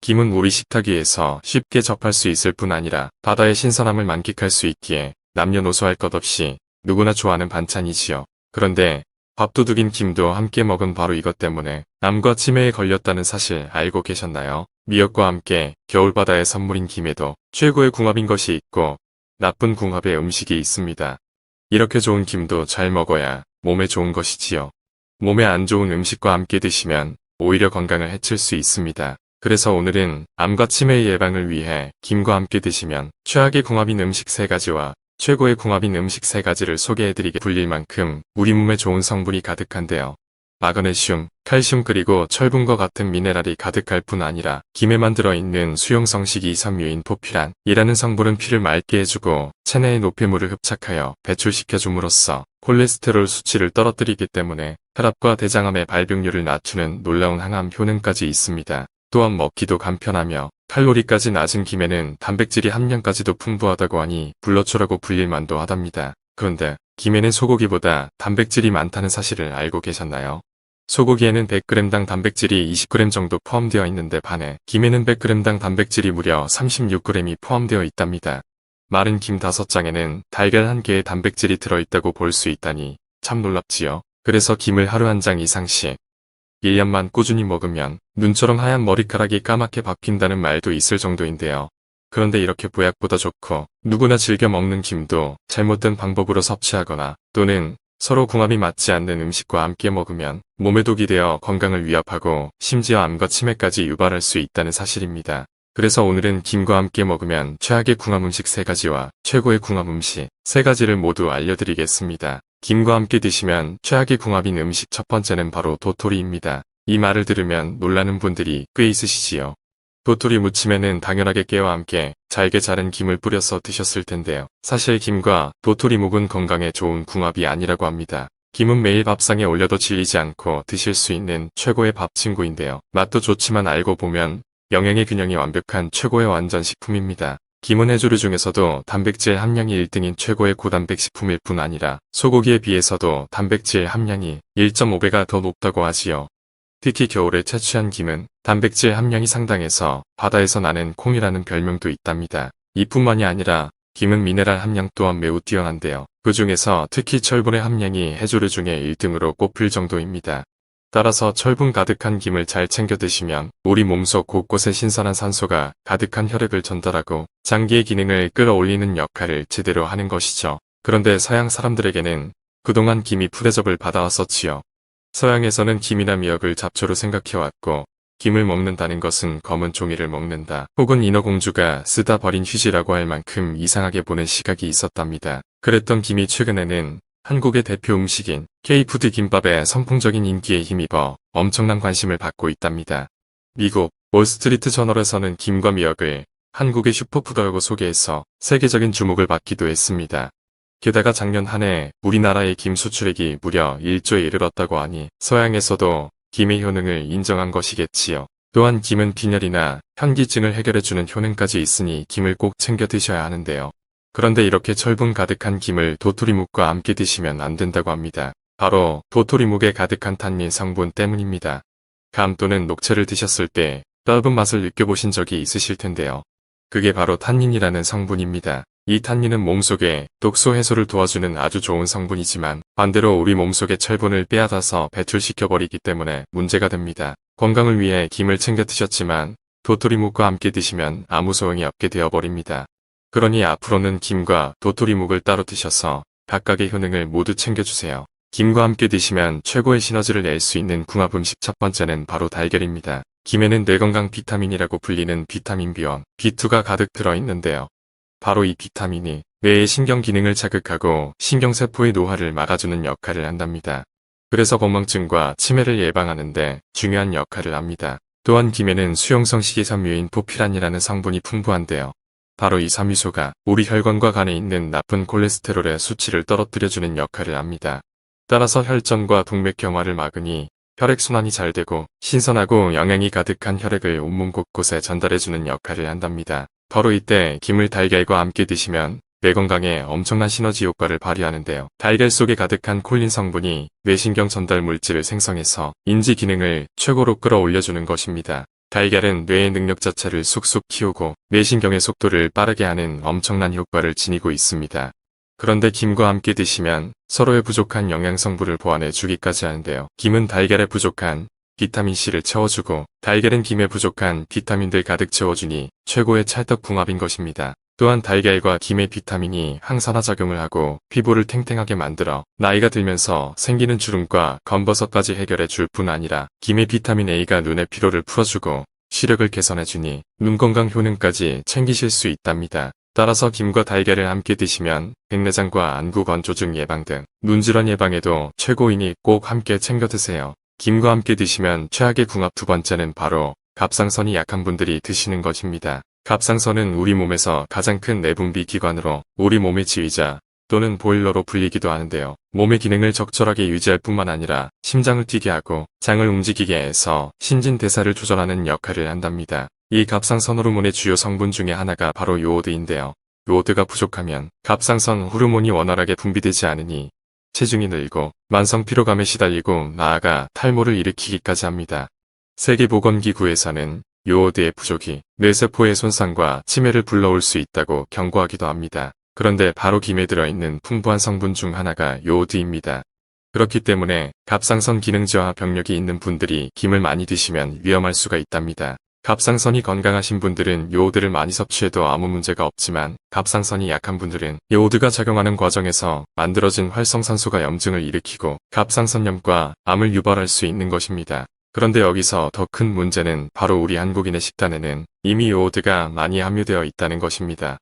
김은 우리 식탁 위에서 쉽게 접할 수 있을 뿐 아니라 바다의 신선함을 만끽할 수 있기에 남녀노소 할 것 없이 누구나 좋아하는 반찬이지요. 그런데 밥도둑인 김도 함께 먹은 바로 이것 때문에 암과 치매에 걸렸다는 사실 알고 계셨나요? 미역과 함께 겨울바다의 선물인 김에도 최고의 궁합인 것이 있고 나쁜 궁합의 음식이 있습니다. 이렇게 좋은 김도 잘 먹어야 몸에 좋은 것이지요. 몸에 안 좋은 음식과 함께 드시면 오히려 건강을 해칠 수 있습니다. 그래서 오늘은 암과 치매 예방을 위해 김과 함께 드시면 최악의 궁합인 음식 3가지와 최고의 궁합인 음식 3가지를 소개해드리게 불릴 만큼 우리 몸에 좋은 성분이 가득한데요. 마그네슘, 칼슘 그리고 철분과 같은 미네랄이 가득할 뿐 아니라 김에만 들어있는 수용성 식이섬유인 포퓨란이라는 성분은 피를 맑게 해주고 체내의 노폐물을 흡착하여 배출시켜줌으로써 콜레스테롤 수치를 떨어뜨리기 때문에 혈압과 대장암의 발병률을 낮추는 놀라운 항암 효능까지 있습니다. 또한 먹기도 간편하며 칼로리까지 낮은 김에는 단백질이 함량까지도 풍부하다고 하니 불로초라고 불릴 만도 하답니다. 그런데 김에는 소고기보다 단백질이 많다는 사실을 알고 계셨나요? 소고기에는 100g당 단백질이 20g 정도 포함되어 있는데 반해 김에는 100g당 단백질이 무려 36g이 포함되어 있답니다. 마른 김 5장에는 달걀 1개의 단백질이 들어있다고 볼 수 있다니 참 놀랍지요. 그래서 김을 하루 1장 이상씩 1년만 꾸준히 먹으면 눈처럼 하얀 머리카락이 까맣게 바뀐다는 말도 있을 정도인데요. 그런데 이렇게 보약보다 좋고 누구나 즐겨 먹는 김도 잘못된 방법으로 섭취하거나 또는 서로 궁합이 맞지 않는 음식과 함께 먹으면 몸에 독이 되어 건강을 위협하고 심지어 암과 치매까지 유발할 수 있다는 사실입니다. 그래서 오늘은 김과 함께 먹으면 최악의 궁합 음식 3가지와 최고의 궁합 음식 3가지를 모두 알려드리겠습니다. 김과 함께 드시면 최악의 궁합인 음식 첫 번째는 바로 도토리입니다. 이 말을 들으면 놀라는 분들이 꽤 있으시지요. 도토리 무침에는 당연하게 깨와 함께 잘게 자른 김을 뿌려서 드셨을 텐데요. 사실 김과 도토리묵은 건강에 좋은 궁합이 아니라고 합니다. 김은 매일 밥상에 올려도 질리지 않고 드실 수 있는 최고의 밥 친구인데요. 맛도 좋지만 알고 보면 영양의 균형이 완벽한 최고의 완전 식품입니다. 김은 해조류 중에서도 단백질 함량이 1등인 최고의 고단백 식품일 뿐 아니라 소고기에 비해서도 단백질 함량이 1.5배가 더 높다고 하지요. 특히 겨울에 채취한 김은 단백질 함량이 상당해서 바다에서 나는 콩이라는 별명도 있답니다. 이뿐만이 아니라 김은 미네랄 함량 또한 매우 뛰어난데요. 그 중에서 특히 철분의 함량이 해조류 중에 1등으로 꼽힐 정도입니다. 따라서 철분 가득한 김을 잘 챙겨 드시면 우리 몸속 곳곳에 신선한 산소가 가득한 혈액을 전달하고 장기의 기능을 끌어올리는 역할을 제대로 하는 것이죠. 그런데 서양 사람들에게는 그동안 김이 푸대접을 받아왔었지요. 서양에서는 김이나 미역을 잡초로 생각해왔고 김을 먹는다는 것은 검은 종이를 먹는다 혹은 인어공주가 쓰다 버린 휴지라고 할 만큼 이상하게 보는 시각이 있었답니다. 그랬던 김이 최근에는 한국의 대표 음식인 K푸드 김밥의 선풍적인 인기에 힘입어 엄청난 관심을 받고 있답니다. 미국 월스트리트 저널에서는 김과 미역을 한국의 슈퍼푸드라고 소개해서 세계적인 주목을 받기도 했습니다. 게다가 작년 한 해 우리나라의 김 수출액이 무려 1조에 이르렀다고 하니 서양에서도 김의 효능을 인정한 것이겠지요. 또한 김은 빈혈이나 현기증을 해결해주는 효능까지 있으니 김을 꼭 챙겨 드셔야 하는데요. 그런데 이렇게 철분 가득한 김을 도토리묵과 함께 드시면 안 된다고 합니다. 바로 도토리묵에 가득한 탄닌 성분 때문입니다. 감 또는 녹채를 드셨을 때 떫은 맛을 느껴보신 적이 있으실 텐데요. 그게 바로 탄닌이라는 성분입니다. 이 탄닌은 몸속에 독소 해소를 도와주는 아주 좋은 성분이지만 반대로 우리 몸속의 철분을 빼앗아서 배출시켜버리기 때문에 문제가 됩니다. 건강을 위해 김을 챙겨 드셨지만 도토리묵과 함께 드시면 아무 소용이 없게 되어버립니다. 그러니 앞으로는 김과 도토리묵을 따로 드셔서 각각의 효능을 모두 챙겨주세요. 김과 함께 드시면 최고의 시너지를 낼 수 있는 궁합 음식 첫 번째는 바로 달걀입니다. 김에는 뇌건강 비타민이라고 불리는 비타민 B1, B2가 가득 들어있는데요. 바로 이 비타민이 뇌의 신경 기능을 자극하고 신경세포의 노화를 막아주는 역할을 한답니다. 그래서 건망증과 치매를 예방하는데 중요한 역할을 합니다. 또한 김에는 수용성 식이섬유인 포퓨란이라는 성분이 풍부한데요. 바로 이 섬유소가 우리 혈관과 간에 있는 나쁜 콜레스테롤의 수치를 떨어뜨려주는 역할을 합니다. 따라서 혈전과 동맥경화를 막으니 혈액순환이 잘 되고 신선하고 영양이 가득한 혈액을 온몸 곳곳에 전달해주는 역할을 한답니다. 바로 이때 김을 달걀과 함께 드시면 뇌 건강에 엄청난 시너지 효과를 발휘하는데요. 달걀 속에 가득한 콜린 성분이 뇌신경 전달 물질을 생성해서 인지 기능을 최고로 끌어올려주는 것입니다. 달걀은 뇌의 능력 자체를 쑥쑥 키우고 뇌신경의 속도를 빠르게 하는 엄청난 효과를 지니고 있습니다. 그런데 김과 함께 드시면 서로의 부족한 영양성분을 보완해 주기까지 하는데요. 김은 달걀에 부족한 비타민C를 채워주고 달걀은 김에 부족한 비타민들 가득 채워주니 최고의 찰떡궁합인 것입니다. 또한 달걀과 김의 비타민이 항산화 작용을 하고 피부를 탱탱하게 만들어 나이가 들면서 생기는 주름과 검버섯까지 해결해 줄 뿐 아니라 김의 비타민 A가 눈의 피로를 풀어주고 시력을 개선해주니 눈 건강 효능까지 챙기실 수 있답니다. 따라서 김과 달걀을 함께 드시면 백내장과 안구 건조증 예방 등 눈질환 예방에도 최고이니 꼭 함께 챙겨 드세요. 김과 함께 드시면 최악의 궁합 두 번째는 바로 갑상선이 약한 분들이 드시는 것입니다. 갑상선은 우리 몸에서 가장 큰 내분비 기관으로 우리 몸의 지휘자 또는 보일러로 불리기도 하는데요. 몸의 기능을 적절하게 유지할 뿐만 아니라 심장을 뛰게 하고 장을 움직이게 해서 신진대사를 조절하는 역할을 한답니다. 이 갑상선 호르몬의 주요 성분 중에 하나가 바로 요오드인데요. 요오드가 부족하면 갑상선 호르몬이 원활하게 분비되지 않으니 체중이 늘고 만성 피로감에 시달리고 나아가 탈모를 일으키기까지 합니다. 세계보건기구에서는 요오드의 부족이 뇌세포의 손상과 치매를 불러올 수 있다고 경고하기도 합니다. 그런데 바로 김에 들어있는 풍부한 성분 중 하나가 요오드입니다. 그렇기 때문에 갑상선 기능 저하 병력이 있는 분들이 김을 많이 드시면 위험할 수가 있답니다. 갑상선이 건강하신 분들은 요오드를 많이 섭취해도 아무 문제가 없지만 갑상선이 약한 분들은 요오드가 작용하는 과정에서 만들어진 활성산소가 염증을 일으키고 갑상선염과 암을 유발할 수 있는 것입니다. 그런데 여기서 더 큰 문제는 바로 우리 한국인의 식단에는 이미 요오드가 많이 함유되어 있다는 것입니다.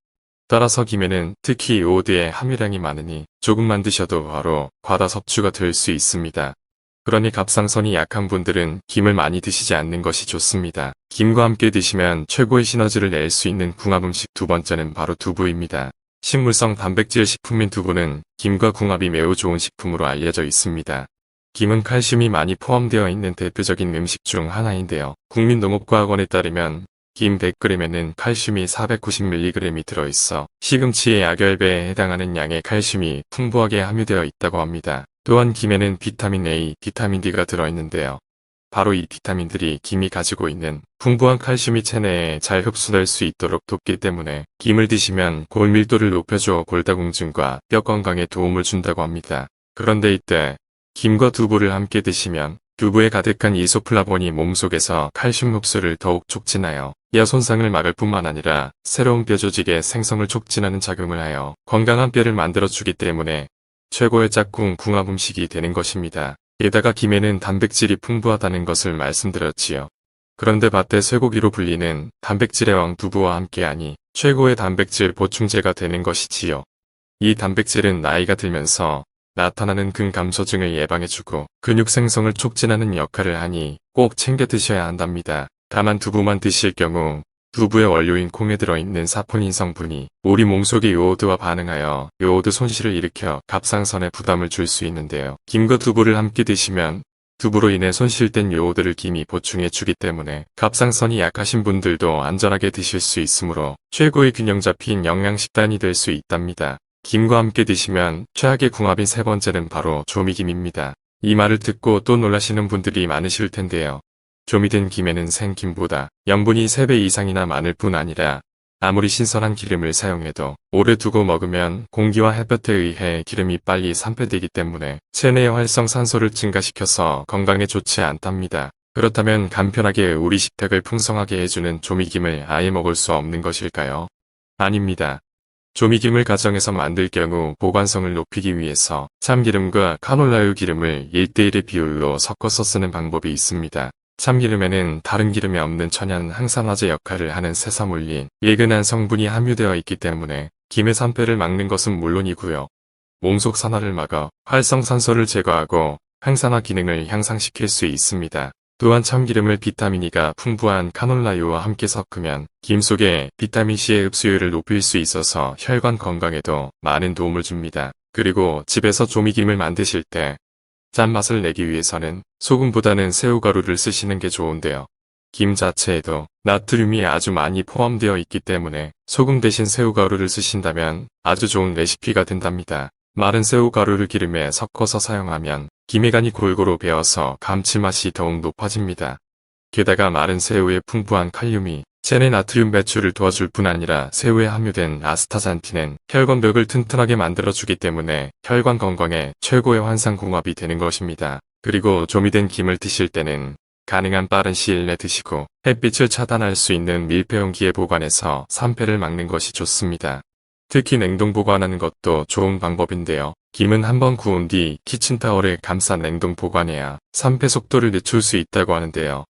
따라서 김에는 특히 요오드의 함유량이 많으니 조금만 드셔도 바로 과다 섭취가 될 수 있습니다. 그러니 갑상선이 약한 분들은 김을 많이 드시지 않는 것이 좋습니다. 김과 함께 드시면 최고의 시너지를 낼 수 있는 궁합 음식 두 번째는 바로 두부입니다. 식물성 단백질 식품인 두부는 김과 궁합이 매우 좋은 식품으로 알려져 있습니다. 김은 칼슘이 많이 포함되어 있는 대표적인 음식 중 하나인데요. 국민농업과학원에 따르면 김 100g에는 칼슘이 490mg이 들어있어 시금치의 약열배에 해당하는 양의 칼슘이 풍부하게 함유되어 있다고 합니다. 또한 김에는 비타민 A, 비타민 D가 들어있는데요. 바로 이 비타민들이 김이 가지고 있는 풍부한 칼슘이 체내에 잘 흡수될 수 있도록 돕기 때문에 김을 드시면 골밀도를 높여줘 골다공증과 뼈 건강에 도움을 준다고 합니다. 그런데 이때 김과 두부를 함께 드시면 두부에 가득한 이소플라본이 몸속에서 칼슘 흡수를 더욱 촉진하여 뼈 손상을 막을 뿐만 아니라 새로운 뼈 조직의 생성을 촉진하는 작용을 하여 건강한 뼈를 만들어주기 때문에 최고의 짝꿍 궁합 음식이 되는 것입니다. 게다가 김에는 단백질이 풍부하다는 것을 말씀드렸지요. 그런데 밭대 쇠고기로 불리는 단백질의 왕 두부와 함께하니 최고의 단백질 보충제가 되는 것이지요. 이 단백질은 나이가 들면서 나타나는 근감소증을 예방해주고 근육 생성을 촉진하는 역할을 하니 꼭 챙겨 드셔야 한답니다. 다만 두부만 드실 경우 두부의 원료인 콩에 들어있는 사포닌 성분이 우리 몸속의 요오드와 반응하여 요오드 손실을 일으켜 갑상선에 부담을 줄 수 있는데요. 김과 두부를 함께 드시면 두부로 인해 손실된 요오드를 김이 보충해 주기 때문에 갑상선이 약하신 분들도 안전하게 드실 수 있으므로 최고의 균형 잡힌 영양식단이 될 수 있답니다. 김과 함께 드시면 최악의 궁합인 세 번째는 바로 조미김입니다. 이 말을 듣고 또 놀라시는 분들이 많으실 텐데요. 조미된 김에는 생김보다 염분이 3배 이상이나 많을 뿐 아니라 아무리 신선한 기름을 사용해도 오래 두고 먹으면 공기와 햇볕에 의해 기름이 빨리 산패되기 때문에 체내의 활성산소를 증가시켜서 건강에 좋지 않답니다. 그렇다면 간편하게 우리 식탁을 풍성하게 해주는 조미김을 아예 먹을 수 없는 것일까요? 아닙니다. 조미김을 가정에서 만들 경우 보관성을 높이기 위해서 참기름과 카놀라유 기름을 1:1의 비율로 섞어서 쓰는 방법이 있습니다. 참기름에는 다른 기름에 없는 천연 항산화제 역할을 하는 세사물린 예근한 성분이 함유되어 있기 때문에 김의 산패를 막는 것은 물론이고요. 몸속 산화를 막아 활성산소를 제거하고 항산화 기능을 향상시킬 수 있습니다. 또한 참기름을 비타민 E가 풍부한 카놀라유와 함께 섞으면 김 속에 비타민C의 흡수율을 높일 수 있어서 혈관 건강에도 많은 도움을 줍니다. 그리고 집에서 조미김을 만드실 때 짠맛을 내기 위해서는 소금보다는 새우가루를 쓰시는 게 좋은데요. 김 자체에도 나트륨이 아주 많이 포함되어 있기 때문에 소금 대신 새우가루를 쓰신다면 아주 좋은 레시피가 된답니다. 마른 새우가루를 기름에 섞어서 사용하면 김의 간이 골고루 배어서 감칠맛이 더욱 높아집니다. 게다가 마른 새우의 풍부한 칼륨이 체내 나트륨 배출을 도와줄 뿐 아니라 새우에 함유된 아스타잔틴은 혈관벽을 튼튼하게 만들어주기 때문에 혈관 건강에 최고의 환상궁합이 되는 것입니다. 그리고 조미된 김을 드실 때는 가능한 빠른 시일 내 드시고 햇빛을 차단할 수 있는 밀폐용기에 보관해서 산패를 막는 것이 좋습니다. 특히 냉동 보관하는 것도 좋은 방법인데요. 김은 한번 구운 뒤 키친타월에 감싸 냉동 보관해야 산패 속도를 늦출 수 있다고 하는데요.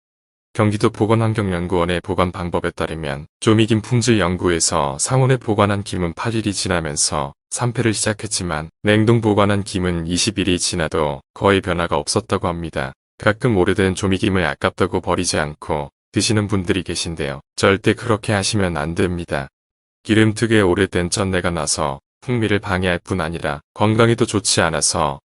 경기도 보건환경연구원의 보관 방법에 따르면 조미김 품질 연구에서 상온에 보관한 김은 8일이 지나면서 산패를 시작했지만 냉동 보관한 김은 20일이 지나도 거의 변화가 없었다고 합니다. 가끔 오래된 조미김을 아깝다고 버리지 않고 드시는 분들이 계신데요. 절대 그렇게 하시면 안 됩니다. 기름특유의 오래된 쩐내가 나서 풍미를 방해할 뿐 아니라 건강에도 좋지 않아서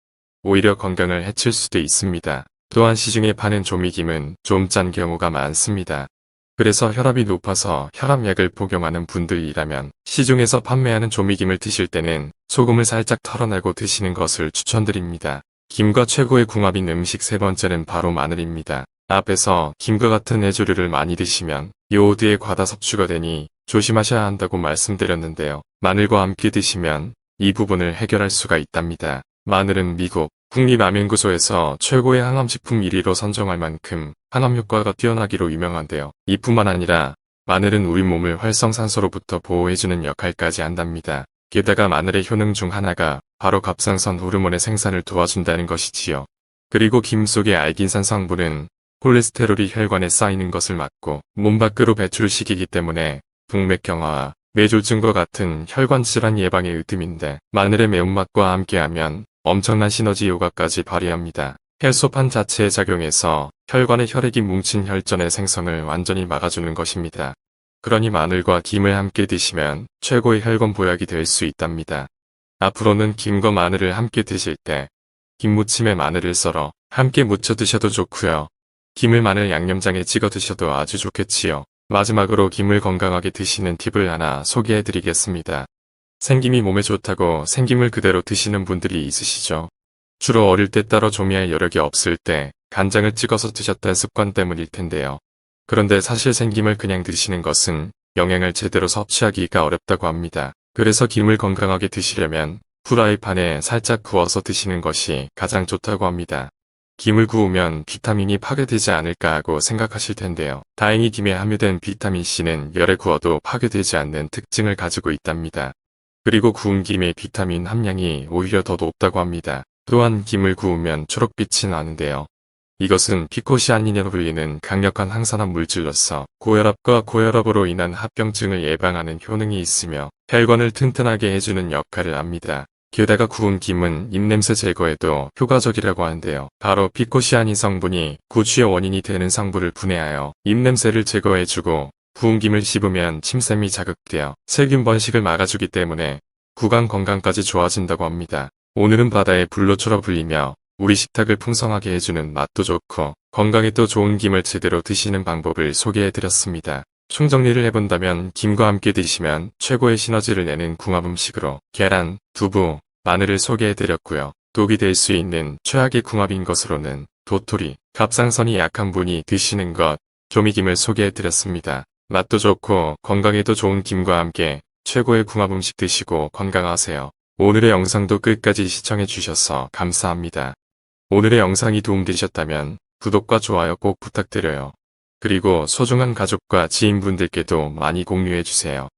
오히려 건강을 해칠 수도 있습니다. 또한 시중에 파는 조미김은 좀 짠 경우가 많습니다. 그래서 혈압이 높아서 혈압약을 복용하는 분들이라면 시중에서 판매하는 조미김을 드실 때는 소금을 살짝 털어내고 드시는 것을 추천드립니다. 김과 최고의 궁합인 음식 세 번째는 바로 마늘입니다. 앞에서 김과 같은 해조류를 많이 드시면 요오드의 과다 섭취가 되니 조심하셔야 한다고 말씀드렸는데요. 마늘과 함께 드시면 이 부분을 해결할 수가 있답니다. 마늘은 미국 국립암연구소에서 최고의 항암식품 1위로 선정할 만큼 항암효과가 뛰어나기로 유명한데요. 이뿐만 아니라 마늘은 우리 몸을 활성산소로부터 보호해주는 역할까지 한답니다. 게다가 마늘의 효능 중 하나가 바로 갑상선 호르몬의 생산을 도와준다는 것이지요. 그리고 김 속의 알긴산 성분은 콜레스테롤이 혈관에 쌓이는 것을 막고 몸 밖으로 배출시키기 때문에 동맥 경화와 뇌졸중과 같은 혈관 질환 예방에 으뜸인데 마늘의 매운맛과 함께하면 엄청난 시너지 효과까지 발휘합니다. 혈소판 자체의 작용에서 혈관에 혈액이 뭉친 혈전의 생성을 완전히 막아주는 것입니다. 그러니 마늘과 김을 함께 드시면 최고의 혈관 보약이 될 수 있답니다. 앞으로는 김과 마늘을 함께 드실 때 김무침에 마늘을 썰어 함께 무쳐 드셔도 좋고요. 김을 마늘 양념장에 찍어 드셔도 아주 좋겠지요. 마지막으로 김을 건강하게 드시는 팁을 하나 소개해 드리겠습니다. 생김이 몸에 좋다고 생김을 그대로 드시는 분들이 있으시죠. 주로 어릴 때 따로 조미할 여력이 없을 때 간장을 찍어서 드셨던 습관 때문일 텐데요. 그런데 사실 생김을 그냥 드시는 것은 영양을 제대로 섭취하기가 어렵다고 합니다. 그래서 김을 건강하게 드시려면 프라이팬에 살짝 구워서 드시는 것이 가장 좋다고 합니다. 김을 구우면 비타민이 파괴되지 않을까 하고 생각하실 텐데요. 다행히 김에 함유된 비타민C는 열에 구워도 파괴되지 않는 특징을 가지고 있답니다. 그리고 구운 김의 비타민 함량이 오히려 더 높다고 합니다. 또한 김을 구우면 초록빛이 나는데요. 이것은 피코시아닌이라고 불리는 강력한 항산화 물질로서 고혈압과 고혈압으로 인한 합병증을 예방하는 효능이 있으며 혈관을 튼튼하게 해주는 역할을 합니다. 게다가 구운 김은 입냄새 제거에도 효과적이라고 하는데요. 바로 피코시아닌 성분이 구취의 원인이 되는 성분을 분해하여 입냄새를 제거해주고 구운 김을 씹으면 침샘이 자극되어 세균 번식을 막아주기 때문에 구강 건강까지 좋아진다고 합니다. 오늘은 바다의 불로초라 불리며 우리 식탁을 풍성하게 해주는 맛도 좋고 건강에도 좋은 김을 제대로 드시는 방법을 소개해드렸습니다. 총정리를 해본다면 김과 함께 드시면 최고의 시너지를 내는 궁합 음식으로 계란, 두부, 마늘을 소개해드렸고요. 독이 될 수 있는 최악의 궁합인 것으로는 도토리, 갑상선이 약한 분이 드시는 것, 조미김을 소개해드렸습니다. 맛도 좋고 건강에도 좋은 김과 함께 최고의 궁합 음식 드시고 건강하세요. 오늘의 영상도 끝까지 시청해주셔서 감사합니다. 오늘의 영상이 도움되셨다면 구독과 좋아요 꼭 부탁드려요. 그리고 소중한 가족과 지인분들께도 많이 공유해주세요.